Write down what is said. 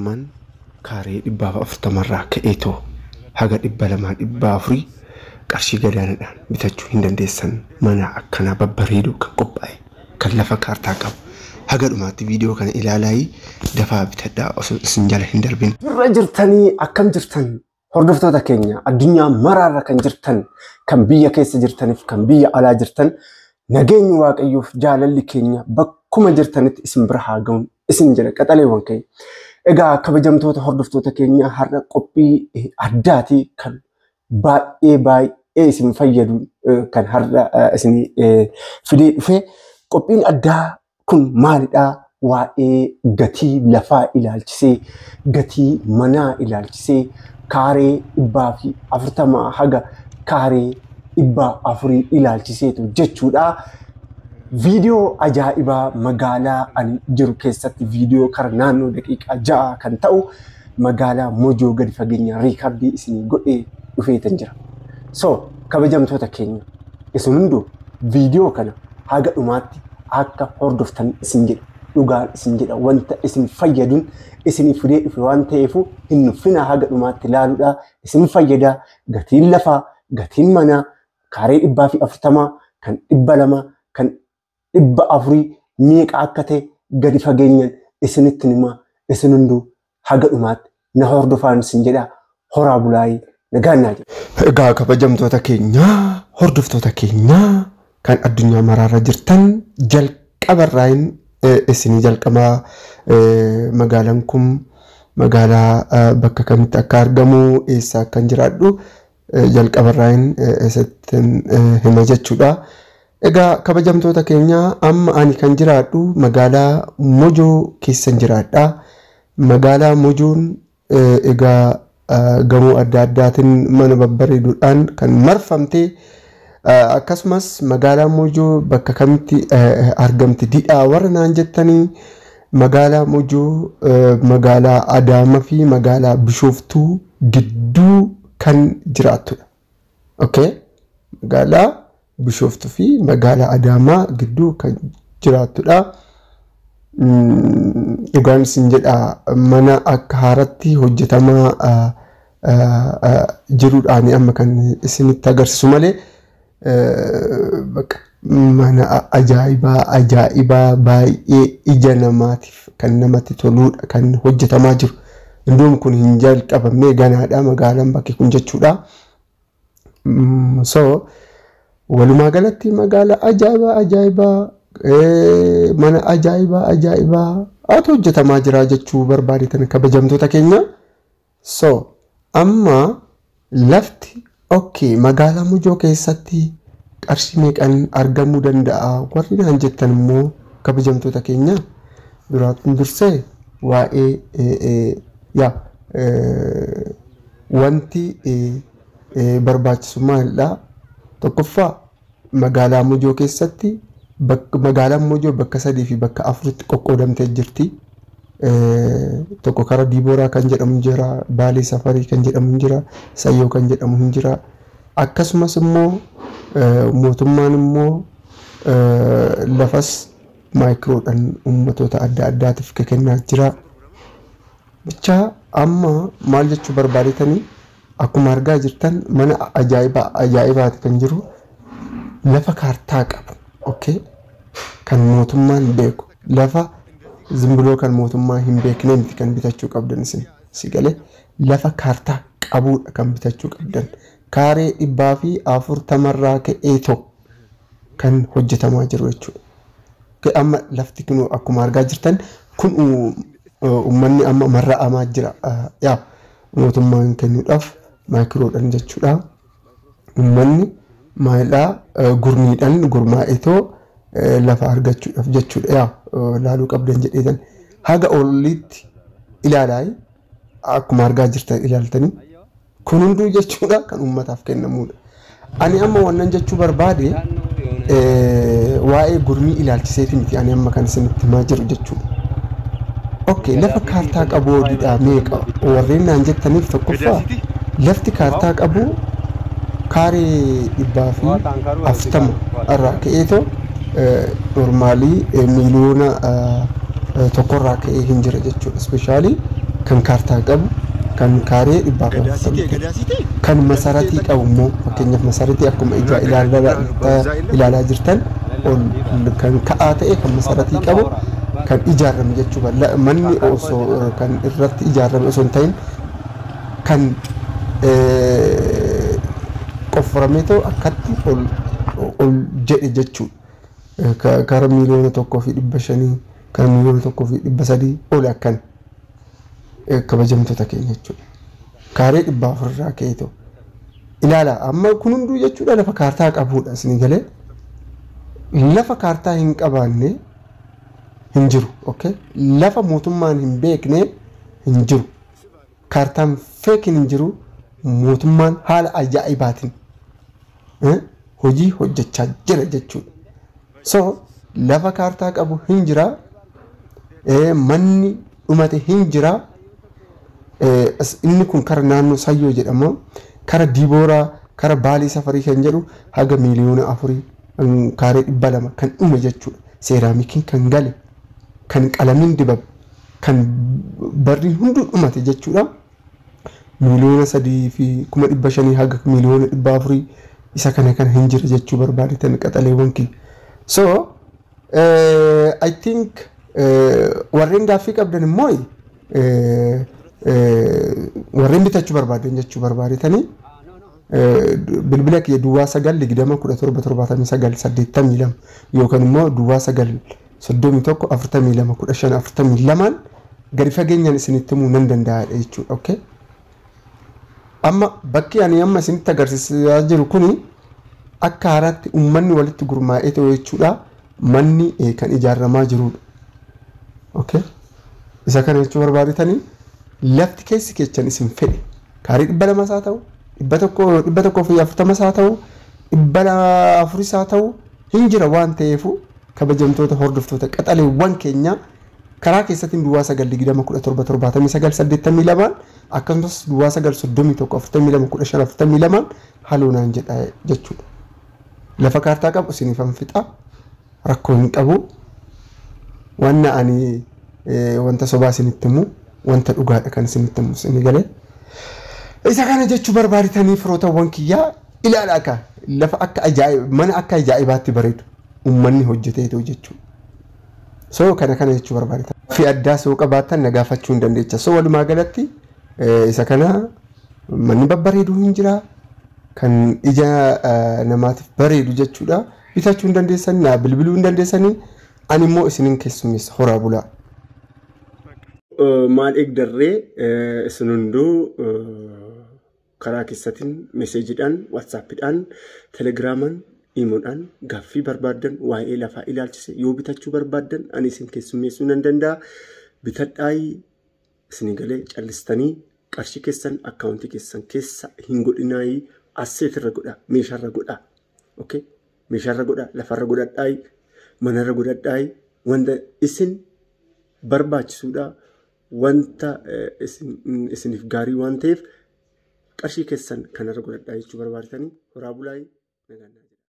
tilmaaman kaaree 140 ka'eetoo haga 240 qarshii gadaanaadhaan bitachuu hin dandeessan mana akkana babbareedu kan qophaa'e kan lafa kaartaa qabu haga dhumaatti viidiyoo kana ilaalaa dafaa bitadhaa osoo isin jala hin darbin. Irra jirtanii akkam jirtan hordoftoota keenya addunyaa maraarra kan jirtan kan biyya keessa jirtaniif kan biyya alaa jirtan nageenyi waaqayyoof jaalalli keenya bakkuma jirtanitti isin bira haa ga'uun isin jedha qaxaleewwan keenya. Egaa kabajamtoota hordoftoota keenya har'a qophii addaati kan baay'ee isin fayyadu kan har'a isin fidee dhufe qophiin addaa kun maalidhaa? Waa'ee gatii lafaa ilaalchisee gatii manaa ilaalchisee kaaree 140 haga kaaree 400 ilaalchiseetu jechuudha. Viidiyoo ajaa'ibaa magaalaa ani jiru keessatti viidiyoo kara naannoo daqiiqaa 6 kan ta'u magaalaa Mojoo gadi fageenya riikardii isin godhee dhufeetan jira. So kabajamtoota keenya isin hunduu viidiyoo kana haga dhumaatti akka hordoftan isin jedha. Dhugaan isin jedha wanta isin fayyadun isin fidee dhufe waan ta'eef hin nuffina haga dhumaatti ilaaluudha isin fayyada. Gatiin lafaa gatiin manaa kaaree 140 kan 200 kan 400 meeqa akka ta'e gadi fageenyaan isinitti nima isin hunduu haga dhumaatti na hordofaan isin jedha. Horaa bulaayii nagaannaa jedha. Egaa kabajamtoota keenya hordoftoota keenya kan addunyaa maraarra jirtan jalqabarraayin isinii jalqabaa magaalaan kun magaalaa bakka kamitti akka argamu eessa akkan jiraadhu jalqabarraayin isittin hima jechuudha. Egaa kabajamtoota keenya amma ani kan jiraadhu magaalaa Mojoo keessan jiraadha. Magaalaa Mojoon egaa gamoo adda addaatiin mana babbareeduudhaan kan marfamte akkasumas magaalaa Mojoo bakka kamitti argamti didhaa warra naan jettanii magaalaa Mojoo magaalaa Adaamaa fi magaalaa Bishooftuu gidduu kan jiraattudha. Okay? Magaalaa Bishooftuu fi magaalaa Adaamaa gidduu kan jiraattudha. Dhugaan isin jedha mana akka haaratti hojjetamaa jiruudhaan amma kan isinitti agarsiisu malee mana ajaa'ibaa baay'ee ija namaatiif kan namatti toluudha kan hojjetamaa jiru. Iddoon kun hin jalqabamne ganaadha magaalaan bakki kun jechuudha. So walumaa galatti magaalaa ajaa'ibaa mana ajaa'ibaa hojjetamaa jira jechuu barbaadetan kabajamtoota keenya. So amma lafti okay magaalaa Mojoo keessatti qarshii meeqaan argamuu danda'a warri naan jettan immoo kabajamtoota keenya duraatiin dursee waa'ee wanti barbaachisummaa tokkoffaa magaalaa Mojoo keessatti magaalaan Mojoo bakka 3 fi bakka 4tti qoqqoodamtee jirti. Tokko kara Diibooraa kan jedhamu jira, Baalee Safarii kan jedhamu jira, Sayyoo kan jedhamu jira. Akkasumas immoo mootummaan immoo lafas maayikroodhaan ummatoota adda addaatiif kennaa jira. Bicha amma maal jechuu barbaadetanii akkuma argaa jirtan mana ajaa'ibaati kan jiru lafa kaartaa qabu. Okay? Kan mootummaan beeku lafa zimbiloo kan mootummaa hin beekne miti kan bitachuu qabdan isin sigalee lafa kaartaa qabuudha kan bitachuu qabdan. Kaaree 140 irraa ka'eetoo kan hojjetamaa jiru jechuudha. Amma lafti kun akkuma argaa jirtan kun uummanni amma marra'amaa jira. Mootummaan kennuudhaaf maayikiroodhaan jechuudha. Uummanni maayilaa gurmiidhaan gurmaa'eetoo lafa argachuudhaaf jechuudha. Laaluu qabdan jedheetan haga oliitti ilaalaa akkuma argaa jirtan ilaaltanii kun hunduu jechuudha kan uummataaf kennamuudha. Ani amma wannan jechuu barbaade waa'ee gurmii ilaalchiseeti miti ani amma kan isinitti himaa jiru jechuudha. Okay, lafa kaartaa qabu didhaa meeqa warreen naan jettaniif tokkoffaa lafti kaartaa qabu kaaree 140 irraa ka'eetoo normaalii miliyoona tokkorraa ka'ee hin jira jechuudha. Especially kan kaartaa qabu kan kaaree dhibbaaf kan masaratii qabu immoo fakkeenyaaf masaratii akkuma ija ilaalaa jirtan kan ka'aa ta'e kan masaratii qabu kan ijaarame jechuudha manni osoo kan irratti ijaarame osoo hin ta'in kan qofforamee ta'u akkatti ol jedhe jechuudha kara miliyoona 1,500 kan miliyoona 1,300 ol akkan kabajamtoota keenya jechuudha kaaree 400 irraa ka'ee ta'u ilaala amma kun hunduu jechuudha lafa kaartaa qabuudha isin galee lafa kaartaa hin qabaanne hin jiru okay lafa mootummaan hin beekne hin jiru kaartaan feekin hin jiru mootummaan haala ajaa'ibaatiin hojii hojjechaa jira jechuudha so lafa kaartaa qabu hin jira manni dhumate hin jira inni kun kara naannoo Sayyoo jedhama kara Diibooraa kara Baalii Safarii kan jedhu haga miliyoona 4 kaaree 200 kan dhume jechuudha seeraamikiin kan gale kan qalamiin dibab kan barri hunduu dhumate jechuudha miliyoona 3,500 haga miliyoona 400 isa kana kan hin jira jechuu barbaadetan qaxaleewwan kii so I think warreen gaaffii qabdan immoo warreen bitachuu barbaadan jechuu barbaadetanii bilbila kiyya duwwaa 920177982 yookaan immoo duwwaa 931421542 gadi fageenyaan isinitti himuu nan danda'a jechuudha okay amma bakki ani amma isinitti agarsiisaa jiru kuni akka haaraatti uummanni walitti gurmaa'ee ta'u jechuudha manni kan ijaaramaa jirudha okay isa kana jechuu barbaadetanii lafti keessi keechan isin fedhe kaarii 200 isaa ta'u 140 isaa ta'u 400 isaa ta'u hin jira waan ta'eef kabajamtoota hordoftoota qaxaleewwan keenya karaa keessatti duwwaa 920177982 akkasumas duwwaa 931421542 haloonaan jedha jechuudha lafa kaartaa qabu isinifan fixa rakkoo hin qabu wanna ani wanta sobaa isinitti himu wanta dhugaadha kan isinitti himu isin galee isa kana jechuu barbaaditanii firootawwan kiyyaa ilaala akka lafa akka ajaa'ib mana akka ajaa'ibaatti bareedu uummanni hojjeteetu jechuudha so kana jechuu barbaaditan fi addaa soo qabaatan na gaafachuu hin dandeecha so walumaa galatti isa kana manni babbareedu hin jira kan ija namaatiif bareedu jechuudha bitachuu hin dandeessan na bilbiluu hin dandeessanii ani immoo isinin keessummeessa horaa bulaa maal eegdarree isin hunduu karaa keessatiin meeseejiidhaan waatsaappiidhaan telegiraamaan imoodhaan gaaffii barbaadan waa'ee lafaa ilaalchise yoo bitachuu barbaadan ani isin keessummeessuu nan danda'a bitadhaay isin galee callistanii qarshii keessan akkaawuntii keessan keessa hin godhinaayii asseetirra godha meeshaarra godha okay meeshaarra godha lafarra godhadhaay manarra godhadhaay wanta isin barbaachisuudha wanta isiniif gaarii waan ta'eef qarshii keessan kanarra godhadhaa jechuu barbaadanii horaa bulaay nagaan